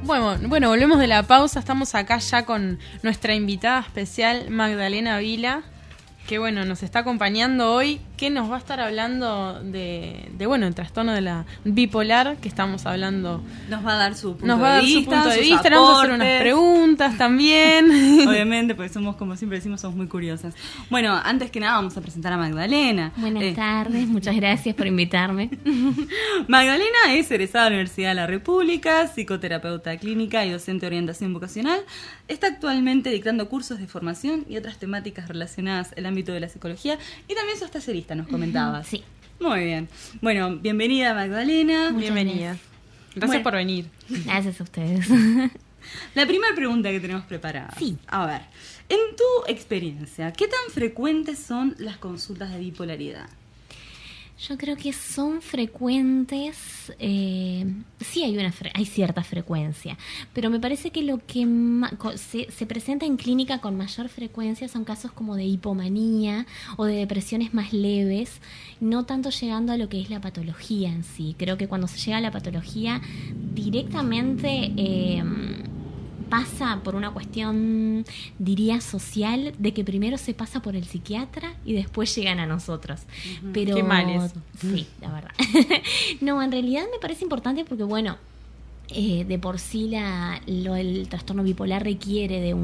Bueno, volvemos de la pausa. Estamos acá ya con nuestra invitada especial, Magdalena Vila, que nos está acompañando hoy, que nos va a estar hablando de el trastorno de la bipolar, que estamos hablando. Nos va a dar su punto nos va a de dar vista, su punto de sus vista, le vamos a hacer unas preguntas también. Obviamente, porque somos, como siempre decimos, somos muy curiosas. Bueno, antes que nada vamos a presentar a Magdalena. Buenas tardes, muchas gracias por invitarme. Magdalena es egresada de la Universidad de la República, psicoterapeuta clínica y docente de orientación vocacional. Está actualmente dictando cursos de formación y otras temáticas relacionadas al ámbito de la psicología, y también sos tallerista, nos comentabas. Sí. Muy bien. Bueno, bienvenida Magdalena. Bienvenida. Gracias por venir. Gracias a ustedes. La primera pregunta que tenemos preparada. Sí. A ver, en tu experiencia, ¿qué tan frecuentes son las consultas de bipolaridad? Yo creo que son frecuentes, sí hay cierta frecuencia, pero me parece que lo que se presenta en clínica con mayor frecuencia son casos como de hipomanía o de depresiones más leves, no tanto llegando a lo que es la patología en sí. Creo que cuando se llega a la patología directamente pasa por una cuestión, diría, social, de que primero se pasa por el psiquiatra y después llegan a nosotros. Pero, qué mal eso. Sí, la verdad. No, en realidad me parece importante porque, de por sí el trastorno bipolar requiere de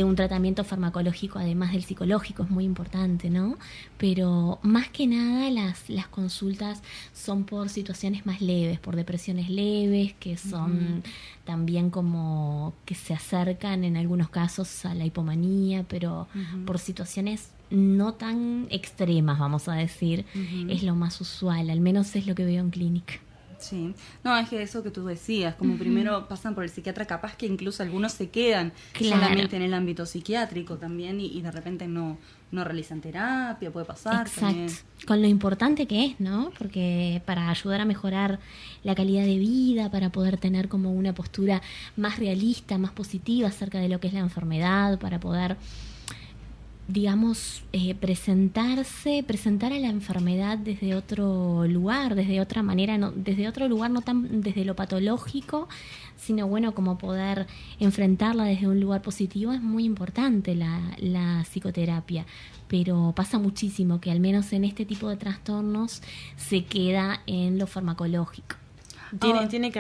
un tratamiento farmacológico, además del psicológico, es muy importante, ¿no? Pero más que nada las consultas son por situaciones más leves, por depresiones leves, que son también como que se acercan en algunos casos a la hipomanía, pero por situaciones no tan extremas, vamos a decir, es lo más usual, al menos es lo que veo en clínica. Sí, no, es que eso que tú decías, como primero pasan por el psiquiatra, capaz que incluso algunos se quedan solamente en el ámbito psiquiátrico también y de repente no realizan terapia, puede pasar. Exacto, también. Con lo importante que es, ¿no? Porque para ayudar a mejorar la calidad de vida, para poder tener como una postura más realista, más positiva acerca de lo que es la enfermedad, para poder, digamos, presentar a la enfermedad desde otro lugar, desde otra manera, desde otro lugar, no tan desde lo patológico, sino como poder enfrentarla desde un lugar positivo. Es muy importante la psicoterapia, pero pasa muchísimo que al menos en este tipo de trastornos se queda en lo farmacológico. Tiene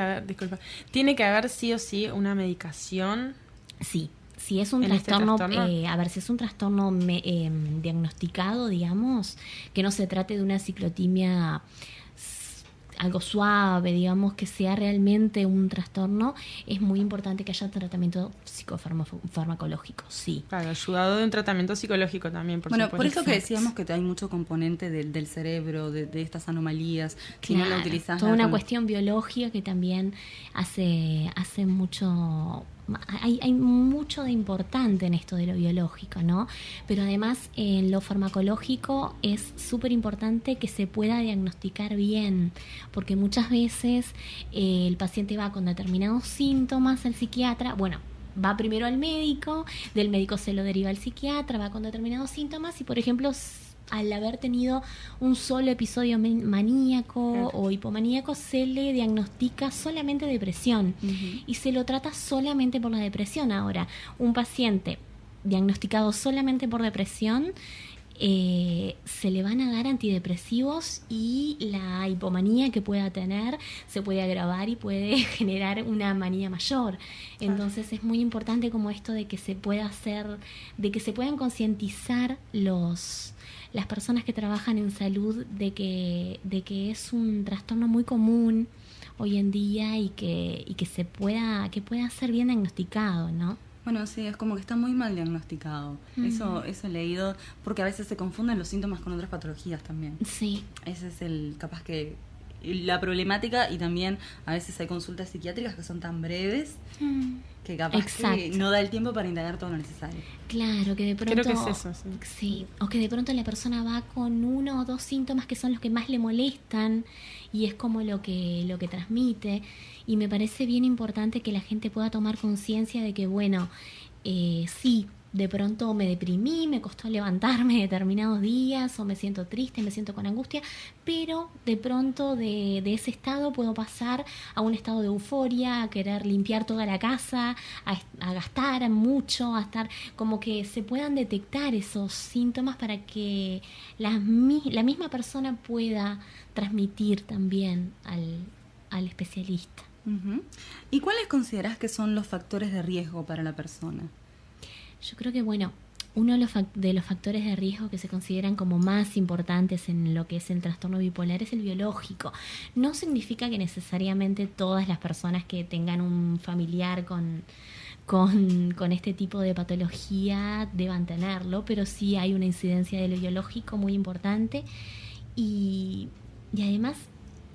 que haber sí o sí una medicación. Sí. Si es un trastorno, si es un trastorno diagnosticado, digamos, que no se trate de una ciclotimia algo suave, digamos, que sea realmente un trastorno, es muy importante que haya tratamiento psicofarmacológico, sí. Claro, ayudado de un tratamiento psicológico también, por supuesto. Por eso que decíamos que hay mucho componente del cerebro, de estas anomalías, que no lo utilizas. Toda una cuestión biológica que también hace mucho. Hay mucho de importante en esto de lo biológico, ¿no? Pero además en lo farmacológico es súper importante que se pueda diagnosticar bien, porque muchas veces el paciente va con determinados síntomas al psiquiatra, va primero al médico, del médico se lo deriva al psiquiatra, va con determinados síntomas y, por ejemplo, al haber tenido un solo episodio maníaco o hipomaníaco, se le diagnostica solamente depresión y se lo trata solamente por la depresión. Ahora, un paciente diagnosticado solamente por depresión, se le van a dar antidepresivos y la hipomanía que pueda tener se puede agravar y puede generar una manía mayor. Entonces es muy importante como esto de que se pueda de que se puedan concientizar las personas que trabajan en salud de que es un trastorno muy común hoy en día y que pueda ser bien diagnosticado, ¿no? Bueno, sí, es como que está muy mal diagnosticado. Eso he leído, porque a veces se confunden los síntomas con otras patologías también. Sí. Ese es capaz que la problemática, y también a veces hay consultas psiquiátricas que son tan breves que capaz que no da el tiempo para indagar todo lo necesario. Claro, que de pronto... Creo que es eso, sí. Sí, o que de pronto la persona va con uno o dos síntomas que son los que más le molestan y es como lo que transmite. Y me parece bien importante que la gente pueda tomar conciencia de que, sí, de pronto me deprimí, me costó levantarme determinados días, o me siento triste, me siento con angustia, pero de pronto de ese estado puedo pasar a un estado de euforia, a querer limpiar toda la casa, a gastar mucho, a estar como que se puedan detectar esos síntomas para que la misma persona pueda transmitir también al especialista. Uh-huh. ¿Y cuáles considerás que son los factores de riesgo para la persona? Yo creo que, bueno, uno de los factores de riesgo que se consideran como más importantes en lo que es el trastorno bipolar es el biológico. No significa que necesariamente todas las personas que tengan un familiar con este tipo de patología deban tenerlo, pero sí hay una incidencia de lo biológico muy importante. Y además,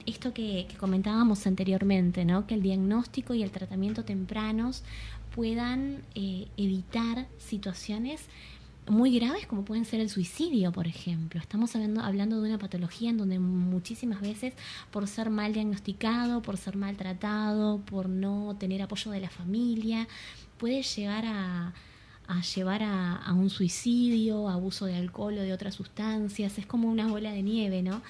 esto que comentábamos anteriormente, ¿no? Que el diagnóstico y el tratamiento tempranos puedan evitar situaciones muy graves como pueden ser el suicidio, por ejemplo. Estamos hablando de una patología en donde muchísimas veces, por ser mal diagnosticado, por ser maltratado, por no tener apoyo de la familia, puede llegar a llevar a un suicidio, abuso de alcohol o de otras sustancias. Es como una bola de nieve, ¿no?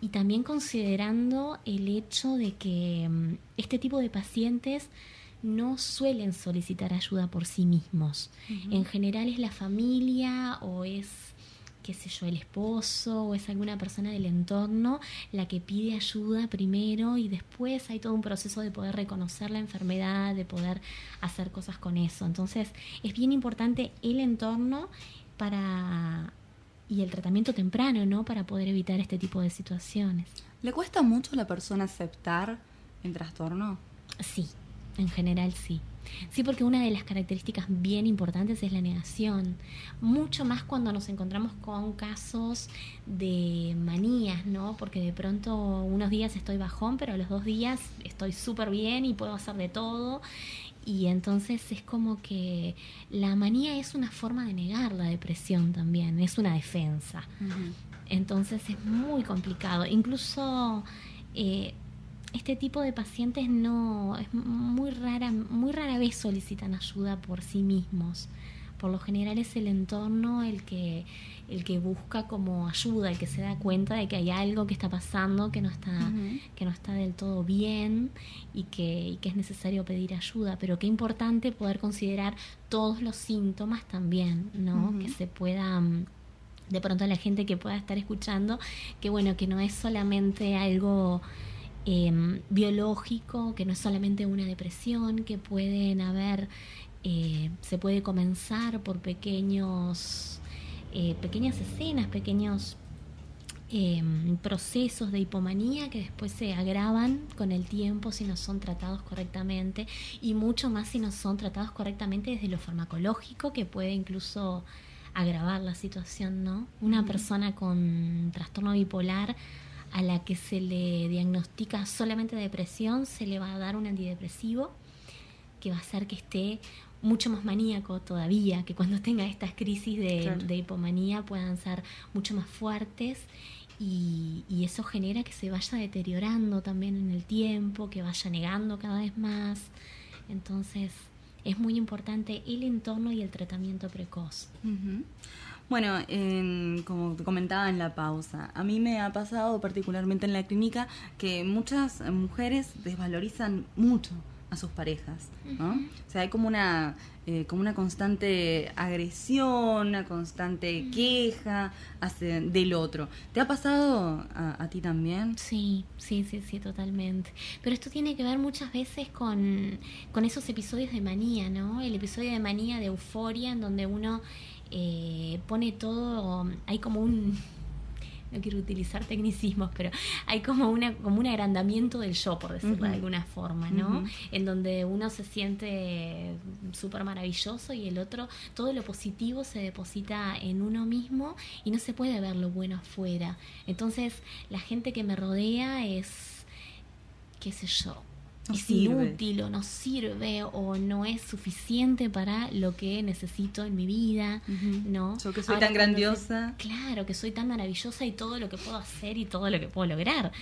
Y también considerando el hecho de que este tipo de pacientes no suelen solicitar ayuda por sí mismos. Uh-huh. En general es la familia o es, qué sé yo, el esposo o es alguna persona del entorno la que pide ayuda primero, y después hay todo un proceso de poder reconocer la enfermedad, de poder hacer cosas con eso. Entonces es bien importante el entorno y el tratamiento temprano, ¿no? Para poder evitar este tipo de situaciones. ¿Le cuesta mucho a la persona aceptar el trastorno? Sí. En general sí. Sí, porque una de las características bien importantes es la negación. Mucho más cuando nos encontramos con casos de manías, ¿no? Porque de pronto unos días estoy bajón, pero a los 2 días estoy súper bien y puedo hacer de todo. Y entonces es como que la manía es una forma de negar la depresión también, es una defensa. Uh-huh. Entonces es muy complicado. Incluso este tipo de pacientes es muy rara vez solicitan ayuda por sí mismos. Por lo general es el entorno el que busca como ayuda, el que se da cuenta de que hay algo que está pasando que no está uh-huh. que no está del todo bien y que es necesario pedir ayuda. Pero qué importante poder considerar todos los síntomas también, ¿no? Uh-huh. Que se pueda, de pronto, la gente que pueda estar escuchando, que bueno, que no es solamente algo biológico, que no es solamente una depresión, que pueden haber, se puede comenzar por pequeñas escenas, pequeños procesos de hipomanía que después se agravan con el tiempo si no son tratados correctamente, y mucho más si no son tratados correctamente desde lo farmacológico, que puede incluso agravar la situación, ¿no? Una persona con trastorno bipolar a la que se le diagnostica solamente depresión, se le va a dar un antidepresivo que va a hacer que esté mucho más maníaco todavía, que cuando tenga estas crisis de hipomanía puedan ser mucho más fuertes, y eso genera que se vaya deteriorando también en el tiempo, que vaya negando cada vez más. Entonces es muy importante el entorno y el tratamiento precoz. Uh-huh. Bueno, como te comentaba en la pausa, a mí me ha pasado particularmente en la clínica que muchas mujeres desvalorizan mucho a sus parejas, ¿no? Uh-huh. O sea, hay como una constante agresión, una constante queja del otro. ¿Te ha pasado a ti también? Sí, totalmente. Pero esto tiene que ver muchas veces con esos episodios de manía, ¿no? El episodio de manía, de euforia, en donde uno pone todo, hay como no quiero utilizar tecnicismos, pero hay como un agrandamiento del yo, por decirlo uh-huh. de alguna forma, ¿no? Uh-huh. En donde uno se siente súper maravilloso y el otro, todo lo positivo se deposita en uno mismo y no se puede ver lo bueno afuera. Entonces, la gente que me rodea es, qué sé yo, No es sirve. inútil o no sirve o no es suficiente para lo que necesito en mi vida, ¿no? Yo que soy Ahora, tan cuando grandiosa. claro, que soy tan maravillosa y todo lo que puedo hacer y todo lo que puedo lograr.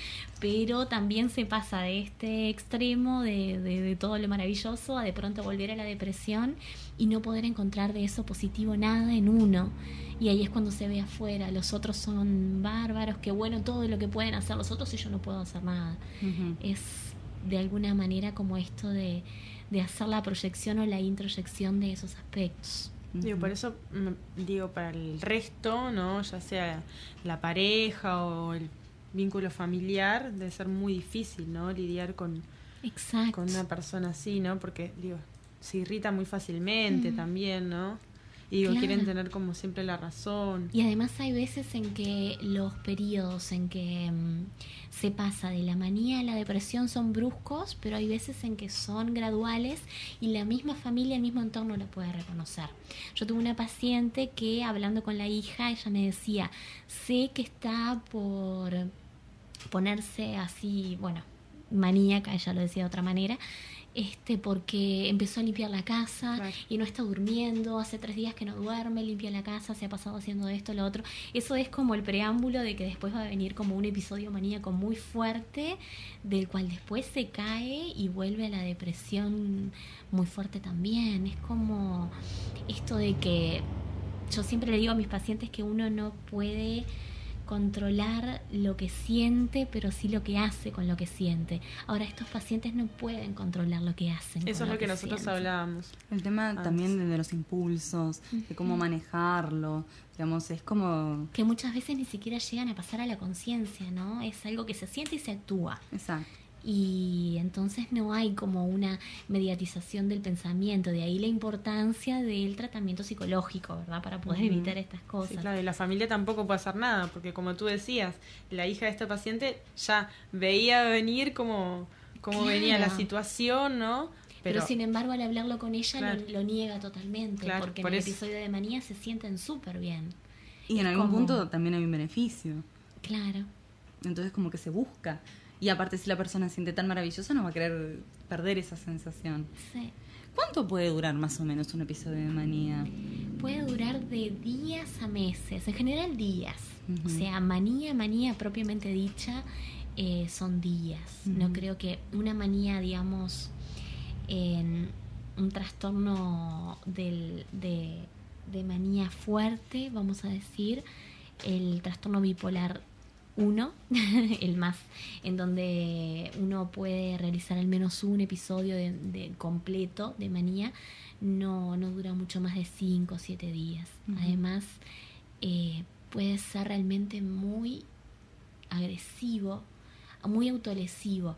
Pero también se pasa de este extremo de todo lo maravilloso a de pronto volver a la depresión y no poder encontrar de eso positivo nada en uno. Y ahí es cuando se ve afuera, los otros son bárbaros, que bueno todo lo que pueden hacer los otros y yo no puedo hacer nada. Es de alguna manera como esto de hacer la proyección o la introyección de esos aspectos. Digo, por eso digo, para el resto, ¿no? Ya sea la pareja o el vínculo familiar, debe ser muy difícil, ¿no? Lidiar con Exacto. una persona así, ¿no? Porque, digo, se irrita muy fácilmente también, ¿no? Y digo, Claro. quieren tener como siempre la razón. Y además hay veces en que los periodos en que se pasa de la manía a la depresión son bruscos, pero hay veces en que son graduales y la misma familia, el mismo entorno lo puede reconocer. Yo tuve una paciente que hablando con la hija, ella me decía, sé que está por ponerse así, bueno, maníaca, ella lo decía de otra manera, porque empezó a limpiar la casa. Claro. Y no está durmiendo, hace 3 días que no duerme, limpia la casa, se ha pasado haciendo esto, lo otro. Eso es como el preámbulo de que después va a venir como un episodio maníaco muy fuerte, del cual después se cae y vuelve a la depresión muy fuerte también. Es como esto de que yo siempre le digo a mis pacientes que uno no puede controlar lo que siente, pero sí lo que hace con lo que siente. Ahora, estos pacientes no pueden controlar lo que hacen. Eso con es lo que nosotros sienten. hablábamos. El tema Antes. también de los impulsos, de cómo manejarlo, digamos, es como... Que muchas veces ni siquiera llegan a pasar a la conciencia, ¿no? Es algo que se siente y se actúa. Exacto. Y entonces no hay como una mediatización del pensamiento, de ahí la importancia del tratamiento psicológico, ¿verdad? Para poder evitar estas cosas. Sí, claro, y la familia tampoco puede hacer nada, porque como tú decías, la hija de esta paciente ya veía venir como Claro. venía la situación, ¿no? Pero sin embargo, al hablarlo con ella Claro. lo niega totalmente, Claro, porque en por el eso. episodio de manía se sienten súper bien. Y en Es algún como- punto también hay un beneficio. Claro. Entonces como que se busca. Y aparte si la persona se siente tan maravillosa no va a querer perder esa sensación. Sí. ¿Cuánto puede durar más o menos un episodio de manía? Puede durar de días a meses, en general días. Ujú. O sea, manía propiamente dicha son días. No Ujú. creo que una manía, digamos, en un trastorno de manía fuerte, vamos a decir, el trastorno bipolar 1, el más, en donde uno puede realizar al menos un episodio de completo de manía, no dura mucho más de 5 o 7 días. Ujú. Además, puede ser realmente muy agresivo, muy autolesivo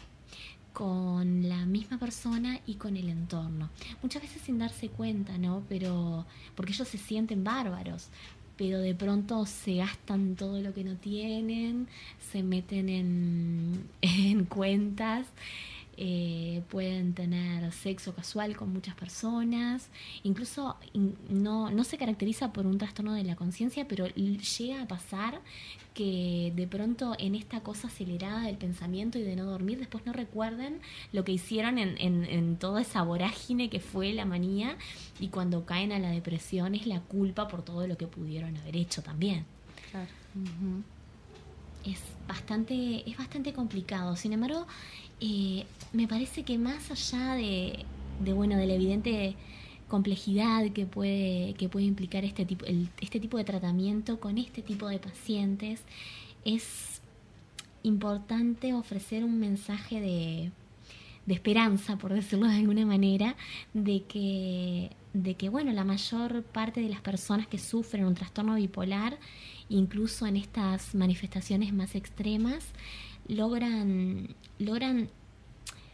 con la misma persona y con el entorno. Muchas veces sin darse cuenta, ¿no? Pero porque ellos se sienten bárbaros, pero de pronto se gastan todo lo que no tienen, se meten en cuentas, pueden tener sexo casual con muchas personas, incluso no se caracteriza por un trastorno de la conciencia, pero llega a pasar que de pronto en esta cosa acelerada del pensamiento y de no dormir, después no recuerden lo que hicieron en toda esa vorágine que fue la manía, y cuando caen a la depresión es la culpa por todo lo que pudieron haber hecho también. Claro. Ujú. Es bastante complicado. Sin embargo, me parece que más allá de la evidente complejidad que puede implicar este tipo de tratamiento con este tipo de pacientes, es importante ofrecer un mensaje de esperanza, por decirlo de alguna manera, de que bueno, la mayor parte de las personas que sufren un trastorno bipolar, incluso en estas manifestaciones más extremas, logran,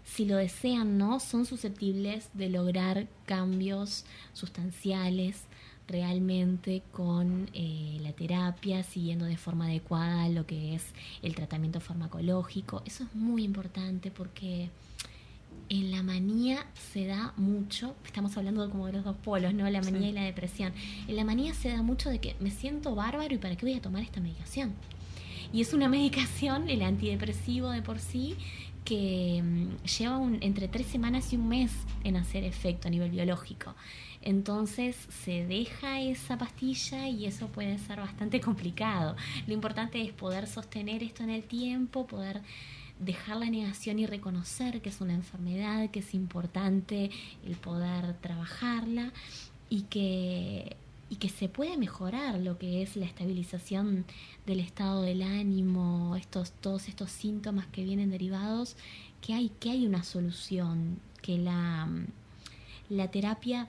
si lo desean, ¿no? Son susceptibles de lograr cambios sustanciales realmente con la terapia, siguiendo de forma adecuada lo que es el tratamiento farmacológico. Eso es muy importante porque en la manía se da mucho, estamos hablando como de los dos polos, ¿no? La manía Sí. y la depresión. En la manía se da mucho de que me siento bárbaro y ¿para qué voy a tomar esta medicación? Y es una medicación, el antidepresivo de por sí, que lleva entre 3 semanas y un mes en hacer efecto a nivel biológico. Entonces se deja esa pastilla y eso puede ser bastante complicado. Lo importante es poder sostener esto en el tiempo, poder dejar la negación y reconocer que es una enfermedad, que es importante el poder trabajarla y que se puede mejorar lo que es la estabilización del estado del ánimo, todos estos síntomas que vienen derivados, que hay una solución, que la terapia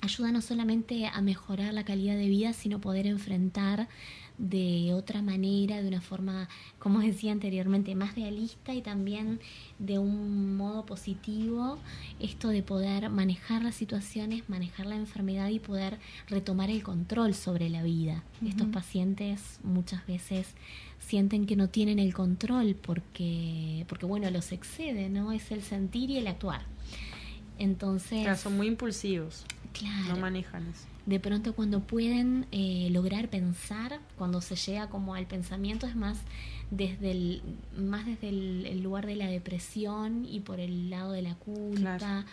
ayuda no solamente a mejorar la calidad de vida, sino poder enfrentar de otra manera, de una forma, como decía anteriormente, más realista y también de un modo positivo, esto de poder manejar las situaciones, manejar la enfermedad y poder retomar el control sobre la vida. Uh-huh. Estos pacientes muchas veces sienten que no tienen el control porque bueno, los excede, ¿no? Es el sentir y el actuar. Entonces, claro, son muy impulsivos. Claro. No manejan eso. De pronto cuando pueden lograr pensar, cuando se llega como al pensamiento, es más desde el lugar de la depresión y por el lado de la culpa, claro.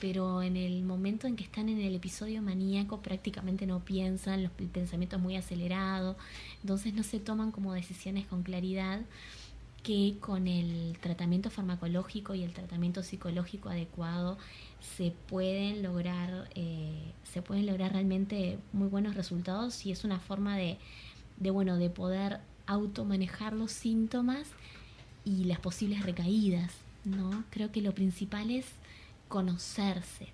Pero en el momento en que están en el episodio maníaco prácticamente no piensan, el pensamiento es muy acelerado, entonces no se toman como decisiones con claridad, que con el tratamiento farmacológico y el tratamiento psicológico adecuado se pueden lograr realmente muy buenos resultados, y es una forma de poder automanejar los síntomas y las posibles recaídas, ¿no? Creo que lo principal es conocerse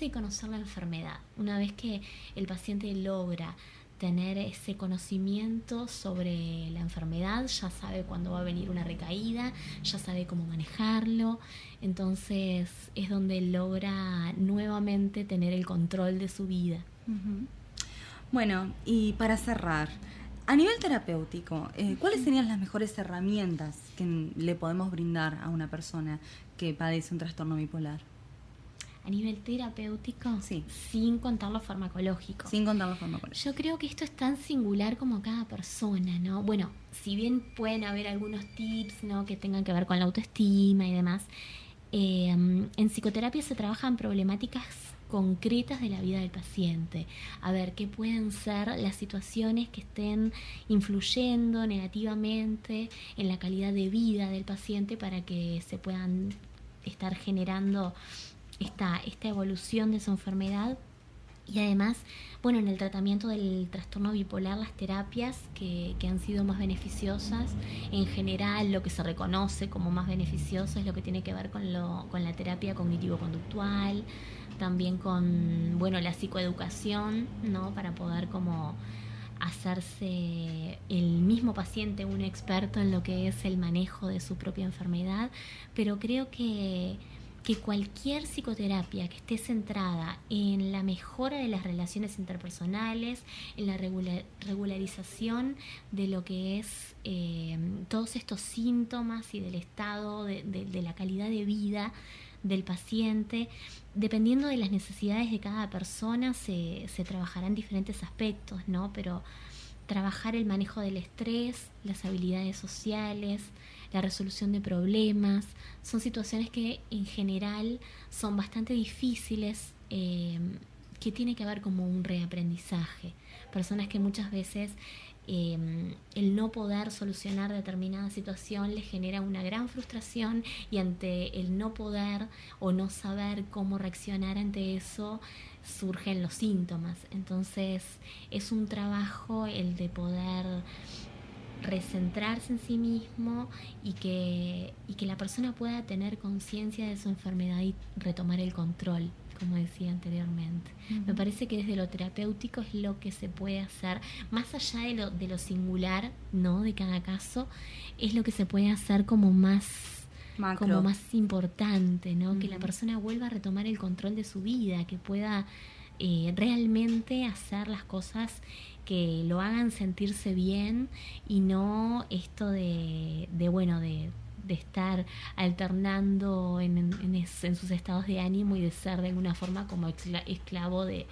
y conocer la enfermedad. Una vez que el paciente logra tener ese conocimiento sobre la enfermedad, ya sabe cuándo va a venir una recaída, ya sabe cómo manejarlo, entonces es donde logra nuevamente tener el control de su vida. Uh-huh. Bueno, y para cerrar, a nivel terapéutico, ¿cuáles serían las mejores herramientas que le podemos brindar a una persona que padece un trastorno bipolar? A nivel terapéutico, sí, sin contar lo farmacológico. Sin contar lo farmacológico. Yo creo que esto es tan singular como cada persona, ¿no? Bueno, si bien pueden haber algunos tips, ¿no?, que tengan que ver con la autoestima y demás, en psicoterapia se trabajan problemáticas concretas de la vida del paciente. A ver, ¿qué pueden ser las situaciones que estén influyendo negativamente en la calidad de vida del paciente para que se puedan estar generando esta evolución de su enfermedad? Y además, bueno, en el tratamiento del trastorno bipolar, las terapias que han sido más beneficiosas, en general lo que se reconoce como más beneficioso es lo que tiene que ver con la terapia cognitivo-conductual, también con, bueno, la psicoeducación, ¿no?, para poder como hacerse el mismo paciente un experto en lo que es el manejo de su propia enfermedad. Pero creo que cualquier psicoterapia que esté centrada en la mejora de las relaciones interpersonales, en la regularización de lo que es todos estos síntomas y del estado de la calidad de vida del paciente, dependiendo de las necesidades de cada persona, se trabajarán diferentes aspectos, ¿no? Pero trabajar el manejo del estrés, las habilidades sociales, la resolución de problemas, son situaciones que en general son bastante difíciles, que tiene que ver como un reaprendizaje. Personas que muchas veces el no poder solucionar determinada situación les genera una gran frustración, y ante el no poder o no saber cómo reaccionar ante eso surgen los síntomas. Entonces es un trabajo el de poder recentrarse en sí mismo y que la persona pueda tener conciencia de su enfermedad y retomar el control, como decía anteriormente. Uh-huh. Me parece que desde lo terapéutico es lo que se puede hacer, más allá de lo singular, ¿no?, de cada caso, es lo que se puede hacer como más macro, como más importante, ¿no? Uh-huh. Que la persona vuelva a retomar el control de su vida, que pueda realmente hacer las cosas que lo hagan sentirse bien, y no esto de estar alternando en sus estados de ánimo y de ser de alguna forma como esclavo de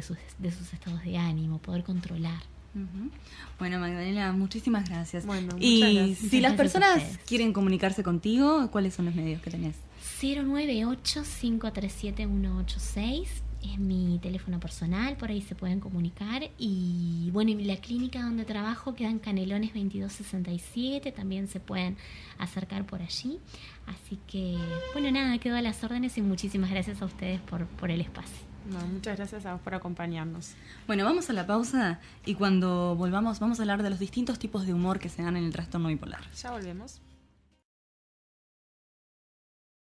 sus estados de ánimo, poder controlar. Ujú. Bueno, Magdalena, muchísimas gracias. Bueno, y muchas gracias. si las Gracias a personas ustedes. quieren comunicarse contigo, ¿cuáles son los medios que tenés? 098-537-186 es mi teléfono personal, por ahí se pueden comunicar. Y bueno, y la clínica donde trabajo queda en Canelones 2267, también se pueden acercar por allí. Así que, bueno, nada, quedo a las órdenes y muchísimas gracias a ustedes por el espacio. No, muchas gracias a vos por acompañarnos. Bueno, vamos a la pausa y cuando volvamos vamos a hablar de los distintos tipos de humor que se dan en el trastorno bipolar. Ya volvemos.